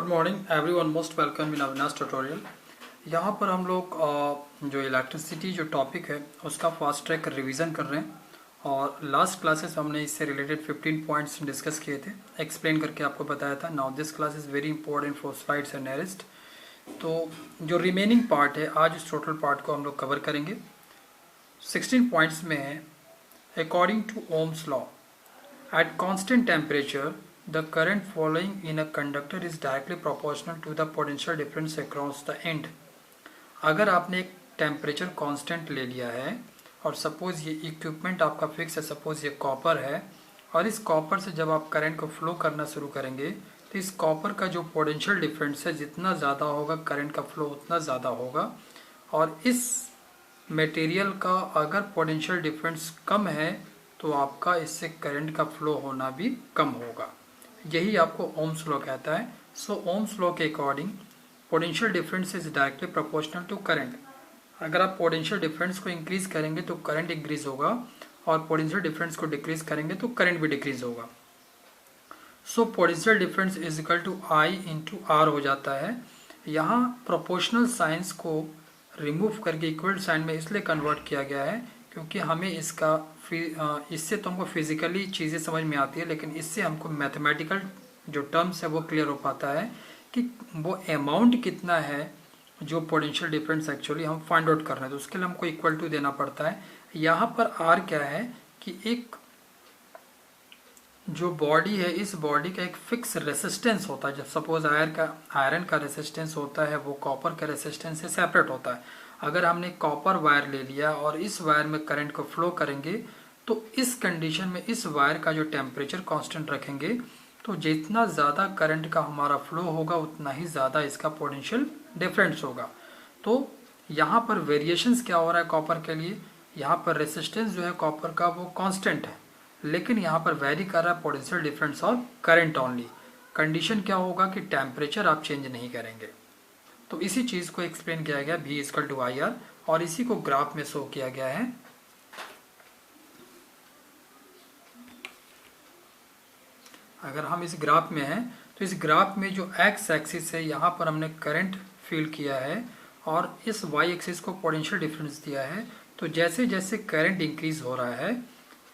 Good morning everyone, most welcome in Avinash tutorial. यहाँ पर हम लोग जो इलेक्ट्रिसिटी जो टॉपिक है उसका फास्ट ट्रैक रिवीजन कर रहे हैं और लास्ट क्लासेस हमने इससे रिलेटेड 15 पॉइंट्स डिस्कस किए थे, एक्सप्लेन करके आपको बताया था। Now this class is very important for slides and nearest. तो जो रिमेनिंग पार्ट है आज इस टोटल पार्ट को हम लोग कवर करेंगे। 16 पॉइंट्स में है according to Ohm's law at constant temperature the current flowing in a conductor is directly proportional to the potential difference across the end। अगर आपने एक टेम्परेचर कांस्टेंट ले लिया है और सपोज ये इक्विपमेंट आपका फिक्स है, सपोज ये कॉपर है, और इस कॉपर से जब आप करंट को फ्लो करना शुरू करेंगे तो इस कॉपर का जो पोटेंशियल डिफरेंस है जितना ज़्यादा होगा करंट का फ्लो उतना ज़्यादा होगा, और इस मटेरियल का अगर पोटेंशियल डिफरेंस कम है तो आपका इससे करंट का फ्लो होना भी कम होगा। यही आपको ओम्स लॉ कहता है। सो ओम्स लॉ के according potential difference is directly proportional to current. अगर आप पोटेंशियल डिफरेंस को इंक्रीज करेंगे तो करंट इंक्रीज होगा, और पोटेंशियल डिफरेंस को डिक्रीज करेंगे तो करंट भी डिक्रीज होगा। So potential difference is equal to I into R हो जाता है। यहाँ प्रोपोर्शनल साइंस को रिमूव करके इक्वल साइन में इसलिए कन्वर्ट किया गया है क्योंकि हमें इससे तो हमको फिजिकली चीज़ें समझ में आती है, लेकिन इससे हमको मैथमेटिकल जो टर्म्स है वो क्लियर हो पाता है कि वो अमाउंट कितना है जो पोटेंशियल डिफरेंस एक्चुअली हम फाइंड आउट कर रहे हैं। तो उसके लिए हमको इक्वल टू देना पड़ता है। यहाँ पर आर क्या है कि एक जो बॉडी है इस बॉडी का एक फिक्स रेसिस्टेंस होता है। जब सपोज आयरन का रेसिस्टेंस होता है वो कॉपर के रेसिस्टेंस से सेपरेट होता है। अगर हमने कॉपर वायर ले लिया और इस वायर में करंट को फ्लो करेंगे तो इस कंडीशन में इस वायर का जो टेम्परेचर कांस्टेंट रखेंगे तो जितना ज़्यादा करंट का हमारा फ्लो होगा उतना ही ज़्यादा इसका पोटेंशियल डिफरेंस होगा। तो यहाँ पर वेरिएशंस क्या हो रहा है कॉपर के लिए, यहाँ पर रेसिस्टेंस जो है कॉपर का वो कांस्टेंट है, लेकिन यहाँ पर वेरी कर रहा है पोटेंशियल डिफरेंस और करंट ओनली। कंडीशन क्या होगा कि टेम्परेचर आप चेंज नहीं करेंगे। तो इसी चीज़ को एक्सप्लेन किया गया V equal to I R, और इसी को ग्राफ में शो किया गया है। अगर हम इस ग्राफ में हैं तो इस ग्राफ में जो एक्स एक्सिस है यहाँ पर हमने करंट फील किया है और इस वाई एक्सिस को पोटेंशियल डिफरेंस दिया है। तो जैसे जैसे करंट इंक्रीज हो रहा है,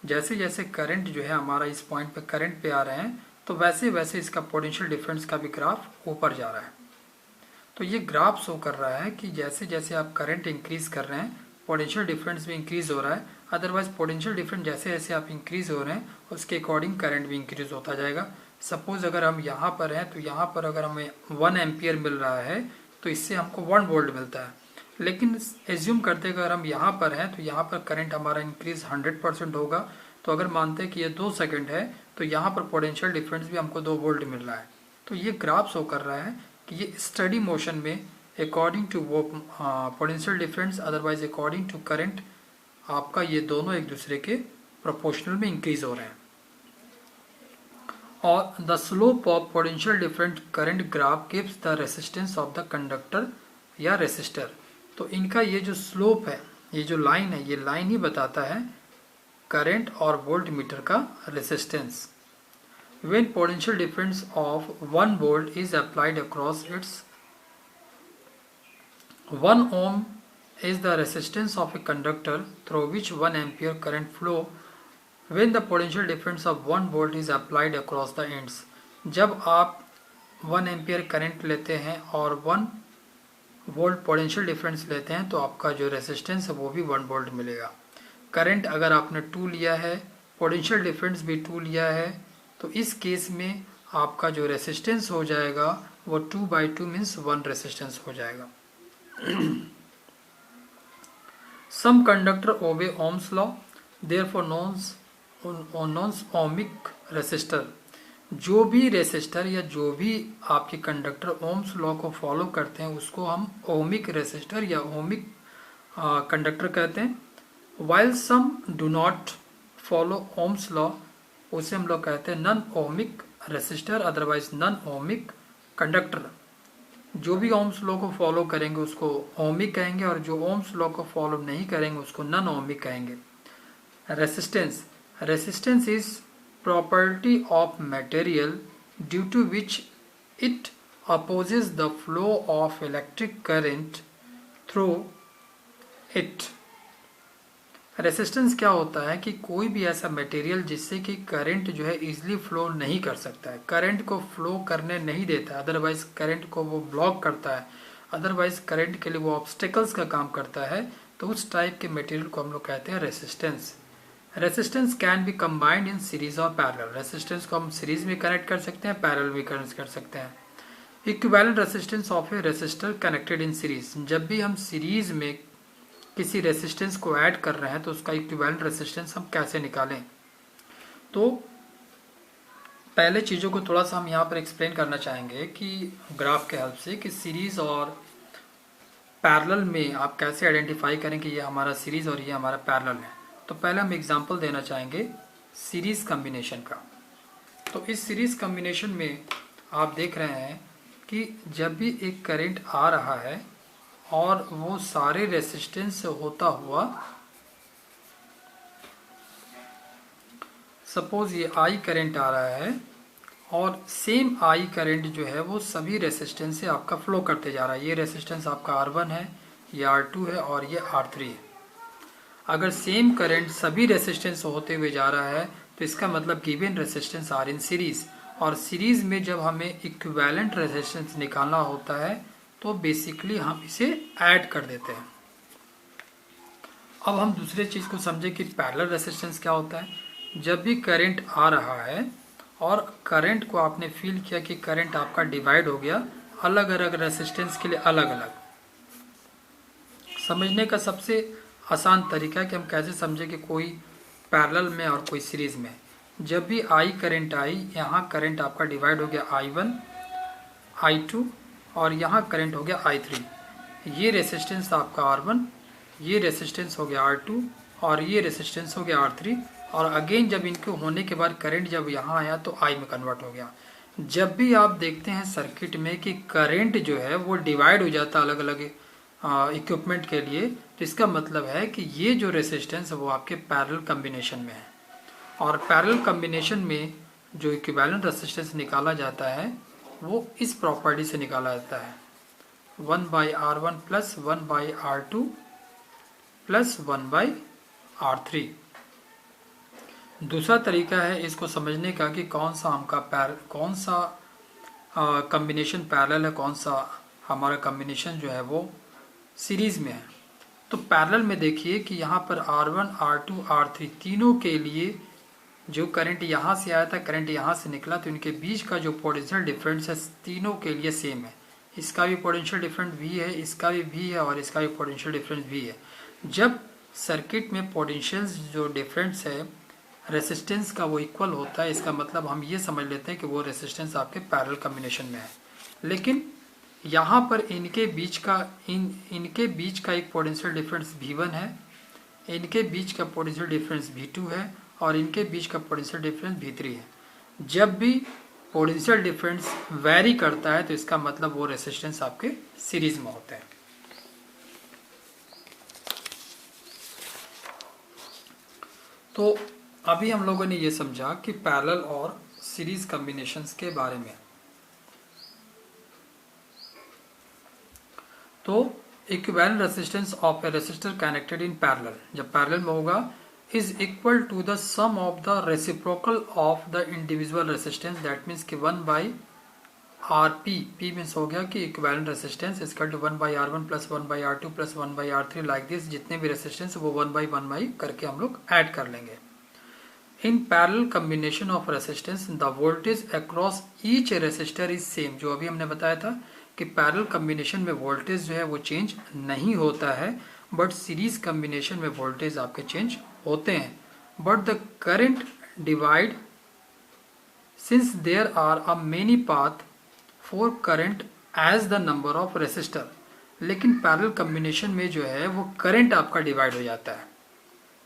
जैसे जैसे करंट जो है हमारा इस पॉइंट पे करंट पे आ रहे हैं, तो वैसे वैसे इसका पोटेंशियल डिफरेंस का भी ग्राफ ऊपर जा रहा है। तो ये ग्राफ शो कर रहा है कि जैसे जैसे आप करंट इंक्रीज कर रहे हैं पोटेंशियल डिफरेंस भी इंक्रीज हो रहा है। अदरवाइज पोटेंशियल डिफरेंस जैसे जैसे आप इंक्रीज हो रहे हैं उसके अकॉर्डिंग करंट भी इंक्रीज होता जाएगा। सपोज अगर हम यहाँ पर हैं तो यहाँ पर अगर हमें 1 एम्पियर मिल रहा है तो इससे हमको 1 वोल्ट मिलता है, लेकिन एज्यूम करते अगर हम यहाँ पर हैं तो यहाँ पर करंट हमारा इंक्रीज 100% होगा। तो अगर मानते हैं कि ये 2 सेकेंड है तो यहाँ पर पोटेंशियल डिफरेंस भी हमको 2 वोल्ट मिल रहा है। तो ये ग्राफ शो कर रहा है कि ये स्टडी मोशन में अकॉर्डिंग टू वो potential difference otherwise according to current आपका ये दोनों एक दूसरे के प्रोपोर्शनल में इंक्रीज हो रहे हैं। और the slope of potential different current graph gives the resistance of the conductor या रेसिस्टर। तो इनका ये जो स्लोप है, ये जो लाइन है, ये लाइन ही बताता है करंट और वोल्ट मीटर का resistance. When potential difference of 1 volt is applied across its 1 ohm is the resistance of a conductor through which 1 ampere current flow when the potential difference of 1 volt is applied across the ends। जब आप 1 ampere current लेते हैं और 1 volt potential difference लेते हैं तो आपका जो रेसिस्टेंस है वो भी 1 वोल्ट मिलेगा। करंट अगर आपने 2 लिया है, पोटेंशियल डिफरेंस भी 2 लिया है, तो इस केस में आपका जो रेसिस्टेंस हो जाएगा वो 2/2 मीन्स 1 रेसिस्टेंस हो जाएगा। Some conductor obey Ohm's law therefore known as ohmic resistor. जो भी रेसिस्टर या जो भी आपके कंडक्टर ओम्स लॉ को फॉलो करते हैं उसको हम ओमिक रेसिस्टर या ओमिक कंडक्टर कहते हैं। While some do not follow Ohm's law उसे हम लोग कहते हैं non ohmic resistor otherwise non ohmic conductor. जो भी ओम्स लॉ को फॉलो करेंगे उसको ओमिक कहेंगे और जो ओम्स लॉ को फॉलो नहीं करेंगे उसको नॉन ओमिक कहेंगे। Resistance is property of material due to which it opposes the flow of electric current through it। Resistance क्या होता है कि कोई भी ऐसा मटेरियल जिससे कि करंट जो है इजीली फ्लो नहीं कर सकता है, करंट को फ्लो करने नहीं देता, अदरवाइज करंट को वो ब्लॉक करता है, अदरवाइज करंट के लिए वो ऑब्स्टिकल्स का काम करता है, तो उस टाइप के मटेरियल को हम लोग कहते हैं resistance. Resistance can be combined in series और पैरेलल। रेसिस्टेंस को हम सीरीज में कनेक्ट कर सकते हैं, पैरेलल भी कनेक्ट कर सकते हैं। Equivalent resistance of A resistor connected in series. जब भी हम सीरीज में किसी रेसिस्टेंस को ऐड कर रहे हैं तो उसका इक्विवेलेंट रेसिस्टेंस हम कैसे निकालें। तो पहले चीज़ों को थोड़ा सा हम यहाँ पर एक्सप्लेन करना चाहेंगे कि ग्राफ के हेल्प से कि सीरीज और पैरेलल में आप कैसे आइडेंटिफाई करें कि ये हमारा सीरीज और ये हमारा पैरेलल है। तो पहले हम एग्जांपल देना चाहेंगे सीरीज कॉम्बिनेशन का। तो इस सीरीज कॉम्बिनेशन में आप देख रहे हैं कि जब भी एक करंट आ रहा है और वो सारे रेसिस्टेंस से होता हुआ, सपोज ये आई करंट आ रहा है और सेम आई करंट जो है वो सभी रेसिस्टेंस से आपका फ्लो करते जा रहा है। ये रेसिस्टेंस आपका R1 है, ये R2 है और ये R3 है। अगर सेम करंट सभी रेसिस्टेंस होते हुए जा रहा है तो इसका मतलब given resistance are in series, और सीरीज में जब हमें इक्विवेलेंट रेसिस्टेंस निकालना होता है तो बेसिकली हम इसे ऐड कर देते हैं। अब हम दूसरे चीज़ को समझे कि पैरेलल रेसिस्टेंस क्या होता है। जब भी करंट आ रहा है और करंट को आपने फील किया कि करंट आपका डिवाइड हो गया अलग अलग रेसिस्टेंस के लिए अलग अलग। समझने का सबसे आसान तरीका है कि हम कैसे समझे कि कोई पैरेलल में और कोई सीरीज में। जब भी आई करंट आई, यहाँ करंट आपका डिवाइड हो गया I1, I2 और यहाँ करंट हो गया I3। ये रेसिस्टेंस आपका R1, ये रेसिस्टेंस हो गया R2 और ये रेसिस्टेंस हो गया R3। और अगेन जब इनके होने के बाद करंट जब यहाँ आया तो I में कन्वर्ट हो गया। जब भी आप देखते हैं सर्किट में कि करंट जो है वो डिवाइड हो जाता है अलग अलग इक्विपमेंट के लिए, तो इसका मतलब है कि ये जो रेसिस्टेंस है वो आपके पैरेलल कॉम्बिनेशन में है। और पैरेलल कॉम्बिनेशन में जो इक्विवेलेंट रेसिस्टेंस निकाला जाता है वो इस प्रॉपर्टी से निकाला जाता है 1/R1 plus 1/R2 plus 1/R3। दूसरा तरीका है इसको समझने का कि कौन सा कॉम्बिनेशन पैरेलल है, कौन सा हमारा कॉम्बिनेशन जो है वो सीरीज में है। तो पैरेलल में देखिए कि यहाँ पर R1, R2, R3 तीनों के लिए जो करंट यहाँ से आया था, करंट यहाँ से निकला, तो इनके बीच का जो पोटेंशियल डिफरेंस है तीनों के लिए सेम है। इसका भी पोटेंशियल डिफरेंस V है, इसका भी V है और इसका भी पोटेंशियल डिफरेंस V है। जब सर्किट में पोटेंशियल जो डिफरेंस है रेसिस्टेंस का वो इक्वल होता है, इसका मतलब हम ये समझ लेते हैं कि वो रेसिस्टेंस आपके पैरेलल कॉम्बिनेशन में है। लेकिन यहाँ पर इनके बीच का एक पोटेंशियल डिफरेंस V1 है, इनके बीच का पोटेंशियल डिफरेंस V2 है और इनके बीच का पोटेंशियल डिफरेंस V3 है। जब भी पोटेंशियल डिफरेंस वैरी करता है तो इसका मतलब वो रेसिस्टेंस आपके सीरीज में होते हैं। तो अभी हम लोगों ने ये समझा कि पैरेलल और सीरीज कॉम्बिनेशंस के बारे में। तो equivalent resistance of A resistor connected in parallel, जब पैरेलल में होगा, is equal to the sum of the reciprocal of the individual resistance, that means कि 1/Rp, P means हो गया कि equivalent resistance is equal to 1/R1 plus 1/R2 plus 1/R3 like this। जितने भी resistance वो 1/1 करके हम लोग add कर लेंगे। In parallel combination of resistance, the voltage across each resistor is same। जो अभी हमने बताया था कि पैरेलल कॉम्बिनेशन में वोल्टेज जो है वो चेंज नहीं होता है, बट सीरीज कॉम्बिनेशन में वोल्टेज आपके चेंज होते हैं। But the current divide since there are a many path for current as the number of resistor. लेकिन पैरेलल कॉम्बिनेशन में जो है वो करंट आपका डिवाइड हो जाता है।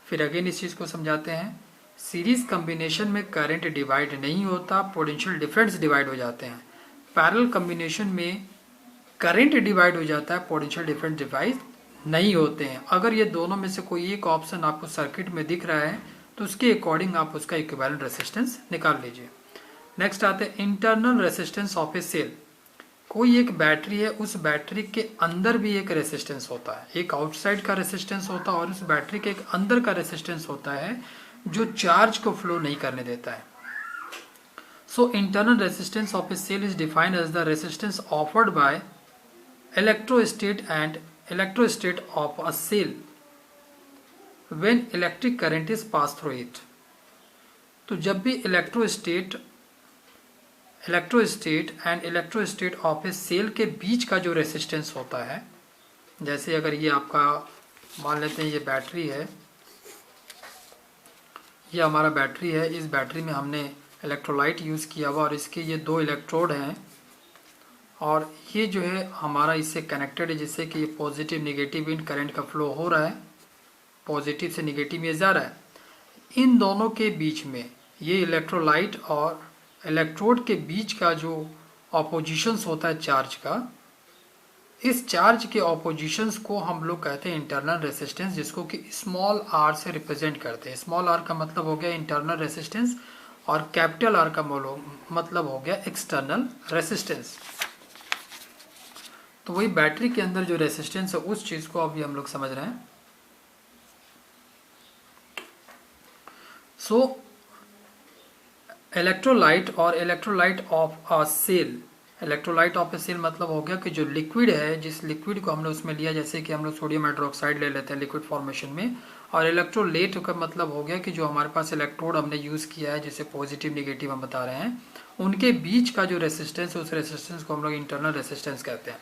फिर अगेन इस चीज को समझाते हैं। सीरीज कॉम्बिनेशन में करंट डिवाइड नहीं होता, पोटेंशियल डिफरेंस डिवाइड हो जाते हैं। पैरेलल कॉम्बिनेशन में करंट डिवाइड हो जाता है, पोटेंशियल डिफरेंस डिवाइड नहीं होते हैं। अगर ये दोनों में से कोई एक ऑप्शन आपको सर्किट में दिख रहा है तो उसके अकॉर्डिंग आप उसका इक्विवेलेंट रेसिस्टेंस निकाल लीजिए। नेक्स्ट आते हैं internal resistance of a cell. कोई एक बैटरी है, उस बैटरी के अंदर भी एक रेसिस्टेंस होता है, एक आउटसाइड का रेसिस्टेंस होता है और उस बैटरी के एक अंदर का रेसिस्टेंस होता है जो चार्ज को फ्लो नहीं करने देता है। So internal resistance of a cell is defined as the resistance offered by electrostate of a cell when electric current is passed through it। तो जब भी electrostate and electrostate of a cell के बीच का जो रेसिस्टेंस होता है, जैसे अगर ये आपका मान लेते हैं ये बैटरी है, ये हमारा बैटरी है, इस बैटरी में हमने इलेक्ट्रोलाइट यूज़ किया हुआ और इसके ये 2 इलेक्ट्रोड हैं और ये जो है हमारा इससे कनेक्टेड है, जिससे कि ये पॉजिटिव निगेटिव इन करंट का फ्लो हो रहा है, पॉजिटिव से निगेटिव में जा रहा है। इन दोनों के बीच में ये इलेक्ट्रोलाइट और इलेक्ट्रोड के बीच का जो ऑपोजिशंस होता है चार्ज का, इस चार्ज के ऑपोजिशंस को हम लोग कहते हैं इंटरनल रेसिस्टेंस, जिसको कि स्मॉल आर से रिप्रेजेंट करते हैं। स्मॉल आर का मतलब हो गया इंटरनल रेसिस्टेंस और कैपिटल आर का मतलब हो गया एक्सटर्नल रेसिस्टेंस। तो वही बैटरी के अंदर जो रेसिस्टेंस है उस चीज को अभी हम लोग समझ रहे हैं। सो इलेक्ट्रोलाइट और electrolyte of a cell, electrolyte of a cell मतलब हो गया कि जो लिक्विड है, जिस लिक्विड को हमने उसमें लिया, जैसे कि हम लोग सोडियम हाइड्रोक्साइड ले लेते हैं लिक्विड फॉर्मेशन में, और इलेक्ट्रोलेट का मतलब हो गया कि जो हमारे पास इलेक्ट्रोड हमने यूज़ किया है, जिसे पॉजिटिव निगेटिव हम बता रहे हैं, उनके बीच का जो रेसिस्टेंस है उस रेसिस्टेंस को हम लोग इंटरनल रेसिस्टेंस कहते हैं।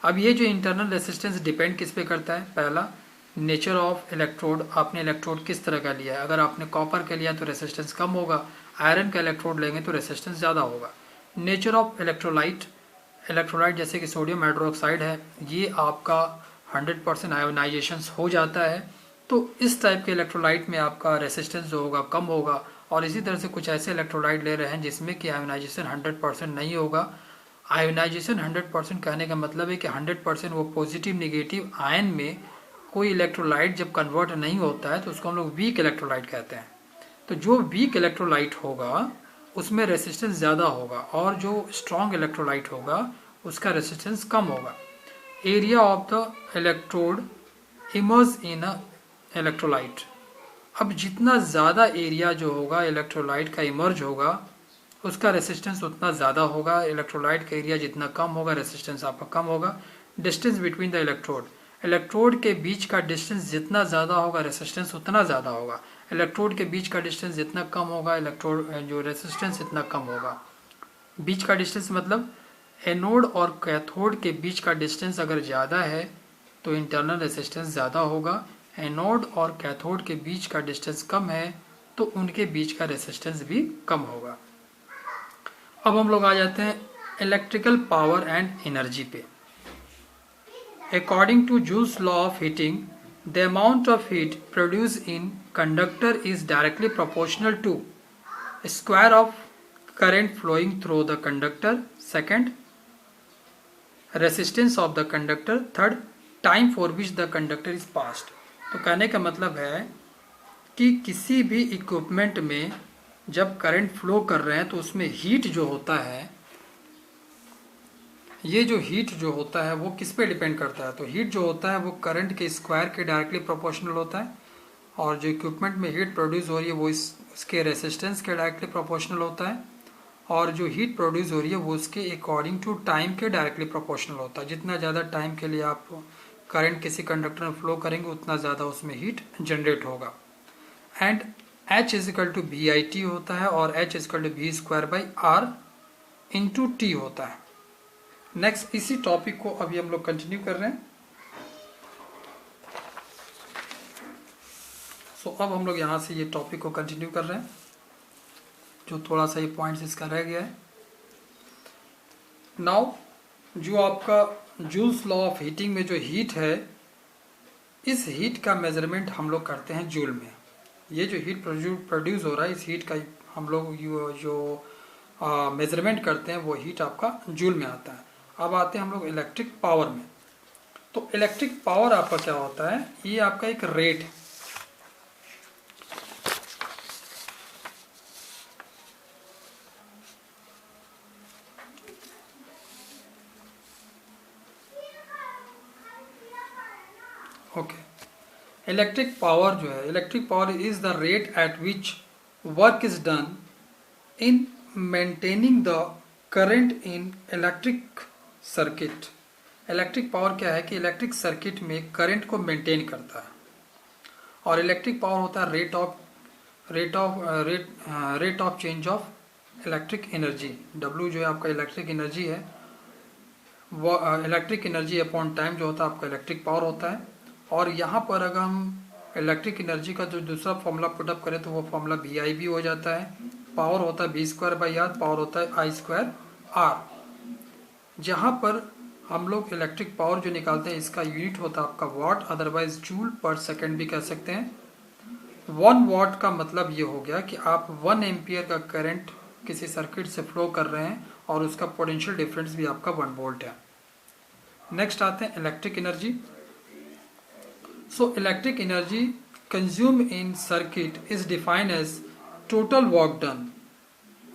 अब ये जो इंटरनल रेसिस्टेंस डिपेंड किस पे करता है? पहला, नेचर ऑफ इलेक्ट्रोड, आपने इलेक्ट्रोड किस तरह का लिया है। अगर आपने कॉपर का लिया तो रेसिस्टेंस कम होगा, आयरन का इलेक्ट्रोड लेंगे तो रेसिस्टेंस ज़्यादा होगा। नेचर ऑफ इलेक्ट्रोलाइट, इलेक्ट्रोलाइट जैसे कि सोडियम हाइड्रोक्साइड है, ये आपका 100% आयोनाइजेशन हो जाता है, तो इस टाइप के इलेक्ट्रोलाइट में आपका रेसिस्टेंस जो होगा कम होगा। और इसी तरह से कुछ ऐसे इलेक्ट्रोलाइट ले रहे हैं जिसमें कि आयोनाइजेशन 100% नहीं होगा। आयोनाइजेशन 100% कहने का मतलब है कि 100% वो पॉजिटिव निगेटिव आयन में कोई इलेक्ट्रोलाइट जब कन्वर्ट नहीं होता है तो उसको हम लोग वीक इलेक्ट्रोलाइट कहते हैं। तो जो वीक इलेक्ट्रोलाइट होगा उसमें रेसिस्टेंस ज़्यादा होगा और जो स्ट्रॉन्ग इलेक्ट्रोलाइट होगा उसका रेसिस्टेंस कम होगा। Area of the electrode emerge in a electrolyte, अब जितना ज़्यादा एरिया जो होगा इलेक्ट्रोलाइट का इमर्ज होगा उसका रेसिस्टेंस उतना ज़्यादा होगा। इलेक्ट्रोलाइट का एरिया जितना कम होगा रेसिस्टेंस आपका कम होगा। Distance between the electrode, electrode के बीच का डिस्टेंस जितना ज़्यादा होगा रेसिस्टेंस उतना ज़्यादा होगा। इलेक्ट्रोड के बीच का डिस्टेंस जितना कम होगा इलेक्ट्रोड जो रेसिस्टेंस इतना कम होगा। बीच का डिस्टेंस मतलब एनोड और कैथोड के बीच का डिस्टेंस अगर ज़्यादा है तो इंटरनल रेसिस्टेंस ज़्यादा होगा। एनोड और कैथोड के बीच का डिस्टेंस कम है तो उनके बीच का रेसिस्टेंस भी कम होगा। अब हम लोग आ जाते हैं इलेक्ट्रिकल पावर एंड एनर्जी पे। According to Joule's law of heating, the amount of heat produce in conductor is directly proportional to square of current flowing through the conductor, second resistance of the conductor, third time for which the conductor is passed. तो कहने का मतलब है कि किसी भी equipment में जब करंट फ्लो कर रहे हैं तो उसमें हीट जो होता है, ये जो हीट जो होता है वो किस पे डिपेंड करता है? तो हीट जो होता है वो करंट के स्क्वायर के डायरेक्टली प्रोपोर्शनल होता है और जो इक्विपमेंट में हीट प्रोड्यूस हो रही है वो इसके रेसिस्टेंस के डायरेक्टली प्रोपोर्शनल होता है और जो हीट प्रोड्यूस हो रही है वो उसके अकॉर्डिंग टू टाइम के डायरेक्टली प्रोपोर्शनल होता है। जितना ज़्यादा टाइम के लिए आप करंट किसी कंडक्टर में फ्लो करेंगे उतना ज़्यादा उसमें हीट जनरेट होगा। And H equal to V I T होता है और H equal to V square by R into T होता है। नेक्स्ट इसी टॉपिक को अभी हम लोग कंटिन्यू कर रहे हैं। सो अब हम लोग यहाँ से ये टॉपिक को कंटिन्यू कर रहे हैं, जो थोड़ा सा ये पॉइंट्स इसका रह गया है। नाउ जो आपका जूल्स लॉ ऑफ हीटिंग में जो हीट है, इस हीट का मेजरमेंट हम लोग करते हैं जूल में। ये जो हीट प्रोड्यूस हो रहा है इस हीट का हम लोग जो मेजरमेंट करते हैं वो हीट आपका जूल में आता है। अब आते हैं हम लोग इलेक्ट्रिक पावर में। तो इलेक्ट्रिक पावर आपका क्या होता है? ये आपका एक रेट है। ओके, इलेक्ट्रिक पावर जो है, electric power is the rate at which work is done in maintaining the current in electric circuit. Electric power क्या है कि इलेक्ट्रिक सर्किट में करंट को मेंटेन करता है, और इलेक्ट्रिक पावर होता है rate of change of electric energy. W जो है आपका इलेक्ट्रिक एनर्जी है, वो इलेक्ट्रिक एनर्जी अपॉन टाइम जो होता है आपका इलेक्ट्रिक पावर होता है। और यहाँ पर अगर हम इलेक्ट्रिक एनर्जी का जो दूसरा फॉर्मूला पुटअप करें तो वो फॉर्मूला VI भी हो जाता है। पावर होता है V²/R, पावर होता है I²R। जहाँ पर हम लोग इलेक्ट्रिक पावर जो निकालते हैं इसका यूनिट होता है आपका वाट, अदरवाइज जूल पर सेकंड भी कह सकते हैं। 1 वाट का मतलब ये हो गया कि आप 1 एम्पियर का करंट किसी सर्किट से फ्लो कर रहे हैं और उसका पोटेंशियल डिफरेंस भी आपका 1 वोल्ट है। नेक्स्ट आते हैं electric energy. So electric energy consume in circuit is defined as total work done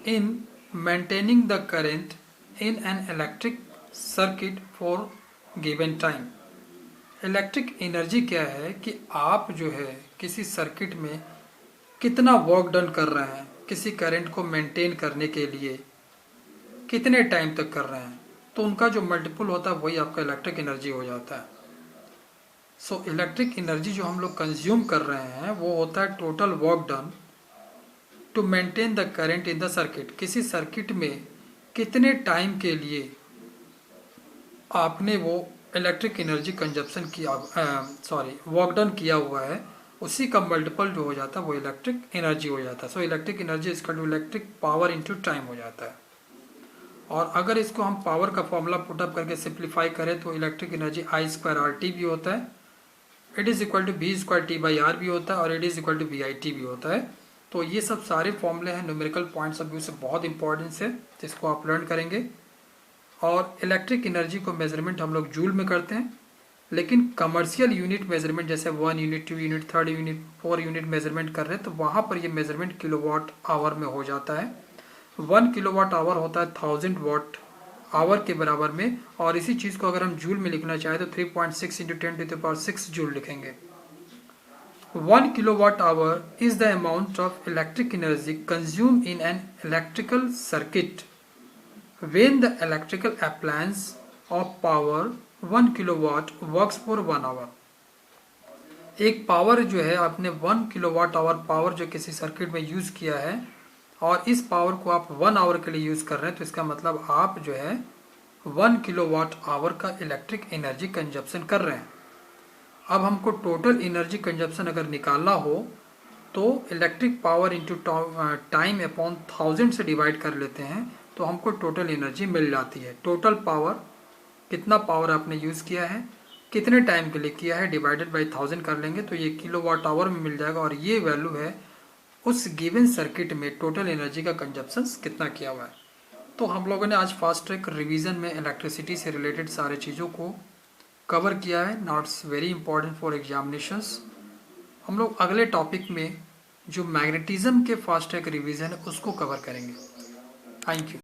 in maintaining the current in an electric circuit for given time. Electric energy क्या है कि आप जो है किसी सर्किट में कितना वर्क डन कर रहे हैं, किसी करंट को मेंटेन करने के लिए कितने टाइम तक कर रहे हैं, तो उनका जो मल्टीपल होता है वही आपका इलेक्ट्रिक एनर्जी हो जाता है। सो इलेक्ट्रिक एनर्जी जो हम लोग कंज्यूम कर रहे हैं वो होता है total work done to maintain the current in the circuit. किसी सर्किट में कितने टाइम के लिए आपने वो इलेक्ट्रिक एनर्जी कंजप्शन किया, वर्क डन किया हुआ है, उसी का मल्टीपल जो हो जाता है वो इलेक्ट्रिक एनर्जी हो जाता है। सो इलेक्ट्रिक एनर्जी इसका to electric power into time हो जाता है। और अगर इसको हम पावर का फॉर्मूला पुटअप करके सिंप्लीफाई करें तो इलेक्ट्रिक एनर्जी I²RT भी होता है, it is equal to V²T/R भी होता है, और it is equal to VIT भी होता है। तो ये सब सारे फॉर्मूले हैं, न्यूमेरिकल पॉइंट्स ऑफ व्यू से बहुत इंपॉर्टेंस है, जिसको आप लर्न करेंगे। और इलेक्ट्रिक एनर्जी को मेजरमेंट हम लोग जूल में करते हैं, लेकिन कमर्शियल यूनिट मेजरमेंट जैसे 1 unit, 2 unit, 3 unit, 4 unit measurement कर रहे हैं तो वहाँ पर ये मेजरमेंट किलोवाट आवर में हो जाता है। 1 किलोवाट आवर होता है 1000 वाट आवर के बराबर में, और इसी चीज़ को अगर हम जूल में लिखना चाहें तो 3.6 × 10⁶ जूल लिखेंगे। 1 kilowatt hour is the amount of electric energy consume in an electrical circuit when the electrical appliance of power 1 kilowatt works for 1 hour। एक पावर जो है आपने 1 किलोवाट आवर पावर जो किसी सर्किट में यूज किया है और इस पावर को आप 1 आवर के लिए यूज कर रहे हैं, तो इसका मतलब आप जो है 1 किलोवाट आवर का इलेक्ट्रिक एनर्जी कंजप्शन कर रहे हैं। अब हमको टोटल एनर्जी कंजप्शन अगर निकालना हो तो electric power into time upon 1000 से डिवाइड कर लेते हैं तो हमको टोटल एनर्जी मिल जाती है। टोटल पावर, कितना पावर आपने यूज़ किया है, कितने टाइम के लिए किया है, डिवाइडेड बाई 1000 कर लेंगे तो ये किलोवाट आवर में मिल जाएगा, और ये वैल्यू है उस गिवन सर्किट में टोटल एनर्जी का कंजप्शन कितना किया हुआ है। तो हम लोगों ने आज फास्ट ट्रैक रिवीजन में इलेक्ट्रिसिटी से रिलेटेड सारे चीज़ों को कवर किया है। Now it's very important for examinations. हम लोग अगले टॉपिक में जो मैग्नेटिज्म के फास्ट ट्रैक रिवीजन है उसको कवर करेंगे। Thank you.